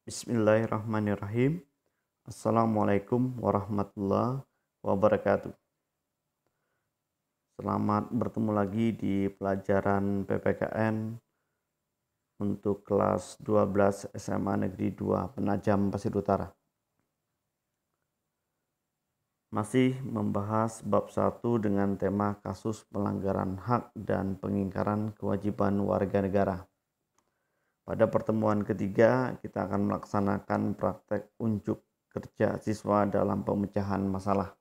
Bismillahirrahmanirrahim. Assalamualaikum warahmatullahi wabarakatuh. Selamat bertemu lagi di pelajaran PPKN untuk kelas 12 SMA Negeri 2 Penajam Pasir Utara. Masih membahas bab 1 dengan tema kasus pelanggaran hak dan pengingkaran kewajiban warga negara. Pada pertemuan ketiga, kita akan melaksanakan praktek unjuk kerja siswa dalam pemecahan masalah.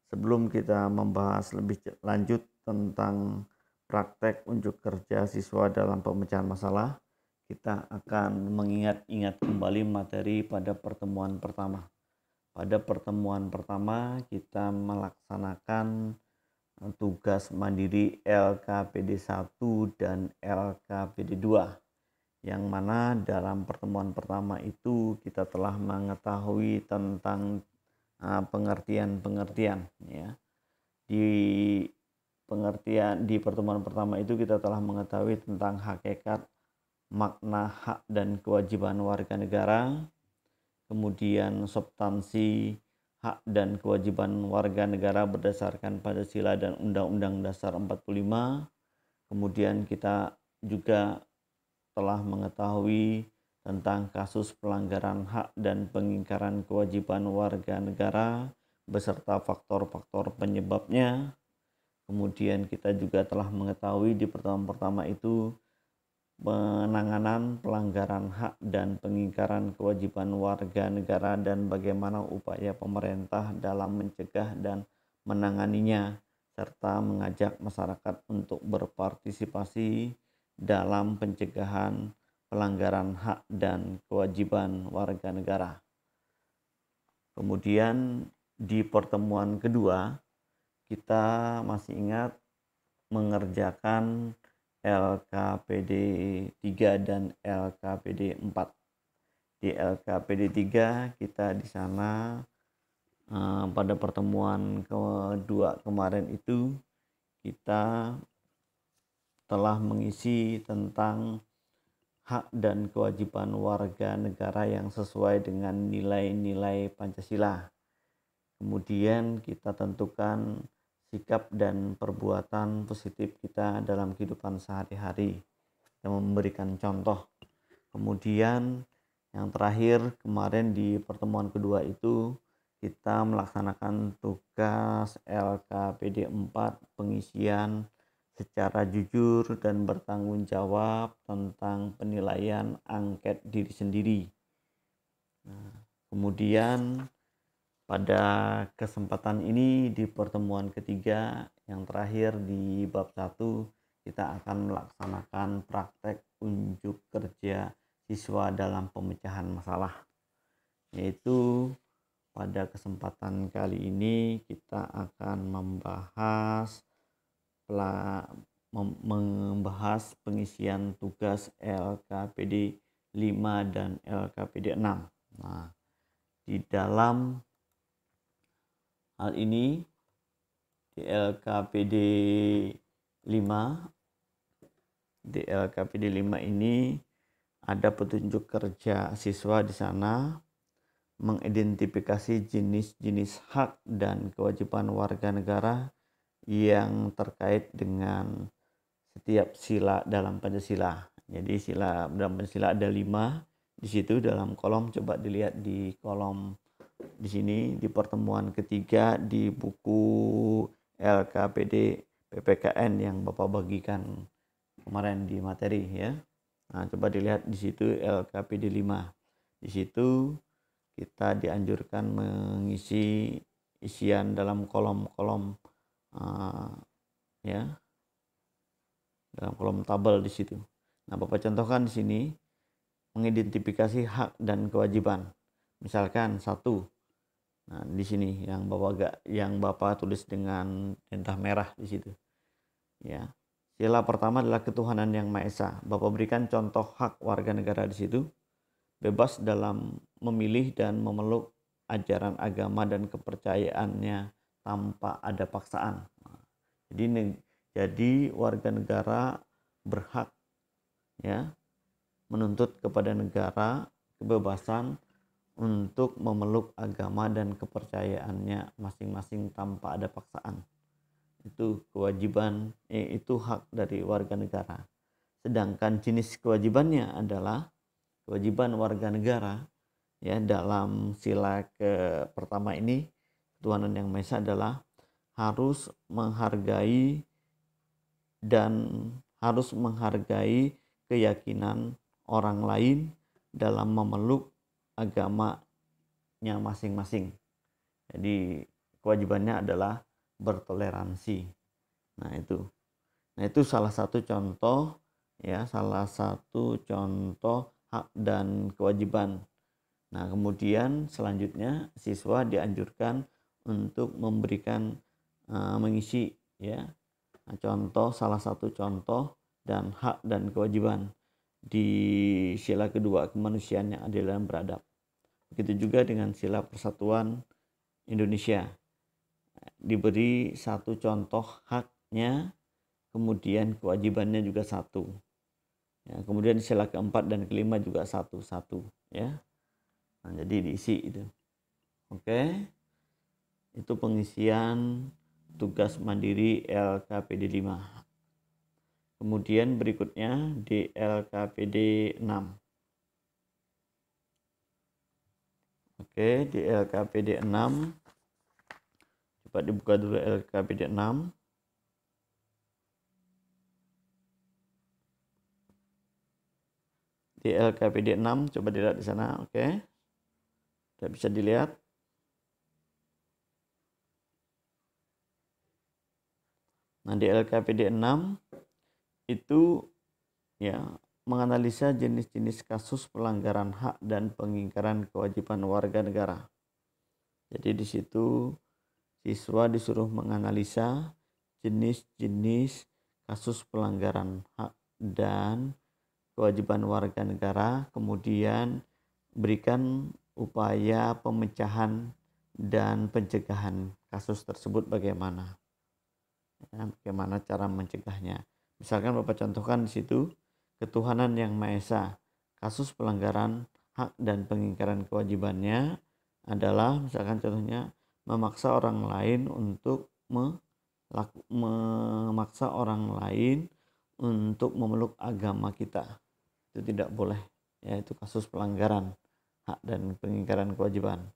Sebelum kita membahas lebih lanjut tentang praktek unjuk kerja siswa dalam pemecahan masalah, kita akan mengingat-ingat kembali materi pada pertemuan pertama. Pada pertemuan pertama, kita melaksanakan tugas mandiri LKPD 1 dan LKPD 2. Yang mana dalam pertemuan pertama itu kita telah mengetahui tentang pengertian-pengertian ya. Di pertemuan pertama itu kita telah mengetahui tentang hakikat, makna, hak dan kewajiban warga negara, kemudian substansi hak dan kewajiban warga negara berdasarkan Pancasila dan Undang-Undang Dasar 45. Kemudian kita juga telah mengetahui tentang kasus pelanggaran hak dan pengingkaran kewajiban warga negara beserta faktor-faktor penyebabnya. Kemudian kita juga telah mengetahui di pertemuan pertama itu penanganan pelanggaran hak dan pengingkaran kewajiban warga negara dan bagaimana upaya pemerintah dalam mencegah dan menanganinya serta mengajak masyarakat untuk berpartisipasi dalam pencegahan pelanggaran hak dan kewajiban warga negara. Kemudian di pertemuan kedua kita masih ingat mengerjakan LKPD 3 dan LKPD 4. Di LKPD 3 kita di sana pada pertemuan kedua kemarin itu kita telah mengisi tentang hak dan kewajiban warga negara yang sesuai dengan nilai-nilai Pancasila. Kemudian kita tentukan sikap dan perbuatan positif kita dalam kehidupan sehari-hari. Kita memberikan contoh. Kemudian yang terakhir kemarin di pertemuan kedua itu kita melaksanakan tugas LKPD 4 pengisian secara jujur dan bertanggung jawab tentang penilaian angket diri sendiri. Kemudian pada kesempatan ini di pertemuan ketiga yang terakhir di bab 1 kita akan melaksanakan praktek unjuk kerja siswa dalam pemecahan masalah. Yaitu pada kesempatan kali ini kita akan membahas pengisian tugas LKPD 5 dan LKPD 6. Nah, di dalam hal ini di LKPD 5 ini ada petunjuk kerja siswa di sana mengidentifikasi jenis-jenis hak dan kewajiban warga negara yang terkait dengan setiap sila dalam Pancasila. Jadi sila dalam Pancasila ada 5 di situ dalam kolom, coba dilihat di kolom di sini di pertemuan ketiga di buku LKPD PPKN yang Bapak bagikan kemarin di materi ya. Nah, coba dilihat di situ LKPD 5. Di situ kita dianjurkan mengisi isian dalam kolom-kolom ya, dalam kolom tabel di situ. Nah, Bapak contohkan di sini mengidentifikasi hak dan kewajiban. Misalkan 1. Nah, di sini yang Bapak tulis dengan tinta merah di situ. Ya. Sila pertama adalah ketuhanan yang Maha Esa. Bapak berikan contoh hak warga negara di situ. Bebas dalam memilih dan memeluk ajaran agama dan kepercayaannya tanpa ada paksaan. Jadi warga negara berhak ya menuntut kepada negara kebebasan untuk memeluk agama dan kepercayaannya masing-masing tanpa ada paksaan. Itu kewajiban, itu hak dari warga negara. Sedangkan jenis kewajibannya adalah kewajiban warga negara, ya, dalam sila pertama ini, ketuhanan yang Maha Esa adalah harus menghargai keyakinan orang lain dalam memeluk agamanya masing-masing. Jadi kewajibannya adalah bertoleransi. Nah itu salah satu contoh, ya, salah satu contoh hak dan kewajiban. Nah, kemudian selanjutnya siswa dianjurkan untuk memberikan mengisi, ya, contoh, salah satu contoh dan hak dan kewajiban di sila kedua, kemanusiaan yang adil dan beradab. Begitu juga dengan sila persatuan Indonesia, diberi satu contoh haknya, kemudian kewajibannya juga satu, ya, kemudian sila keempat dan kelima juga satu, ya. Nah, jadi diisi itu. Oke, itu pengisian tugas mandiri LKPD 5. Kemudian berikutnya di LKPD 6. Oke, di LKPD 6, coba dibuka dulu LKPD 6. Di LKPD 6, coba dilihat di sana. Oke, tidak bisa dilihat. Nah, di LKPD 6 itu, ya, menganalisa jenis-jenis kasus pelanggaran hak dan pengingkaran kewajiban warga negara. Jadi di situ siswa disuruh menganalisa jenis-jenis kasus pelanggaran hak dan kewajiban warga negara, kemudian berikan upaya pemecahan dan pencegahan kasus tersebut bagaimana. Ya, bagaimana cara mencegahnya. Misalkan Bapak contohkan di situ, ketuhanan yang Maha Esa, kasus pelanggaran hak dan pengingkaran kewajibannya adalah, misalkan contohnya, memaksa orang lain untuk memaksa orang lain untuk memeluk agama kita. Itu tidak boleh, ya, itu kasus pelanggaran hak dan pengingkaran kewajiban.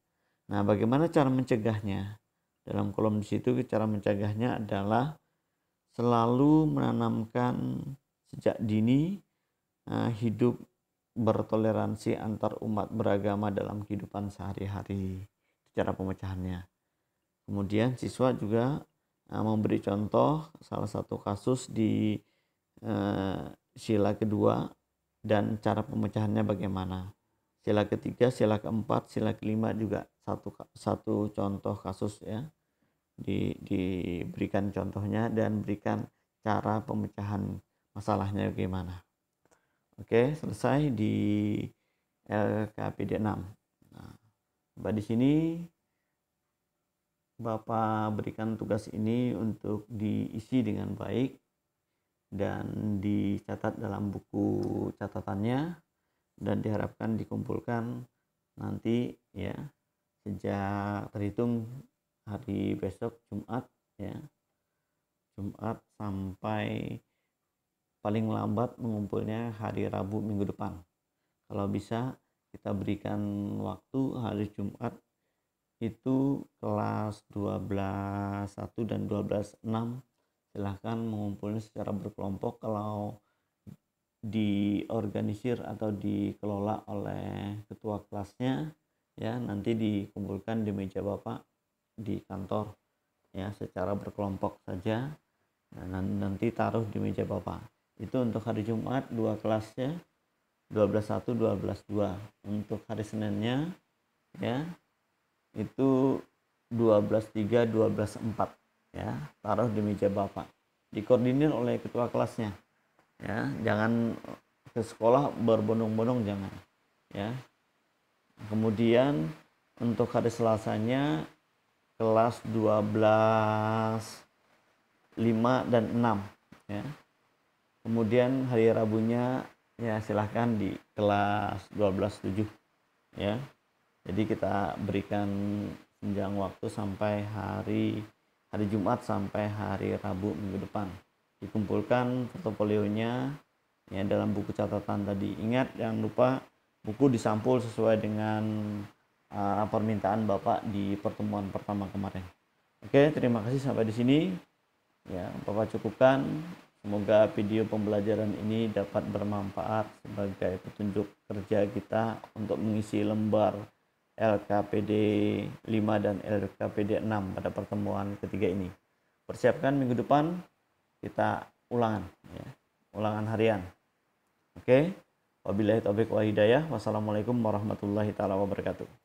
Nah, bagaimana cara mencegahnya? Dalam kolom di situ, cara mencegahnya adalah selalu menanamkan sejak dini hidup bertoleransi antar umat beragama dalam kehidupan sehari-hari. Cara pemecahannya. Kemudian siswa juga memberi contoh salah satu kasus di sila kedua dan cara pemecahannya bagaimana. Sila ketiga, sila keempat, sila kelima juga satu contoh kasus, ya, diberikan contohnya dan berikan cara pemecahan masalahnya bagaimana. Oke, selesai di LKPD 6. Nah, di sini Bapak berikan tugas ini untuk diisi dengan baik dan dicatat dalam buku catatannya dan diharapkan dikumpulkan nanti, ya, sejak terhitung hari besok Jumat, ya, Jumat sampai paling lambat mengumpulnya hari Rabu minggu depan. Kalau bisa kita berikan waktu hari Jumat itu kelas 12.1 dan 12.6, silahkan mengumpulnya secara berkelompok. Kalau diorganisir atau dikelola oleh ketua kelasnya, ya, nanti dikumpulkan di meja Bapak di kantor, ya, secara berkelompok saja. Nah, nanti taruh di meja Bapak. Itu untuk hari Jumat 2 kelasnya, 12.1, 12.2. Untuk hari Seninnya, ya, itu 12.3, 12.4, ya, taruh di meja Bapak. Dikoordinir oleh ketua kelasnya, ya, jangan ke sekolah berbondong-bondong, jangan, ya. Kemudian untuk hari Selasanya kelas 12.5 dan 6, ya. Kemudian hari Rabunya, ya, silahkan di kelas 12.7. ya. Jadi kita berikan senjang waktu sampai hari Jumat sampai hari Rabu minggu depan. Dikumpulkan portofolionya ya dalam buku catatan tadi. Ingat jangan lupa buku disampul sesuai dengan permintaan Bapak di pertemuan pertama kemarin. Oke, terima kasih sampai di sini. Ya, Bapak cukupkan. Semoga video pembelajaran ini dapat bermanfaat sebagai petunjuk kerja kita untuk mengisi lembar LKPD 5 dan LKPD 6 pada pertemuan ketiga ini. Persiapkan minggu depan kita ulangan, ya, ulangan harian. Oke, wabillahi taufiq wal hidayah. Wassalamualaikum warahmatullahi taala wabarakatuh.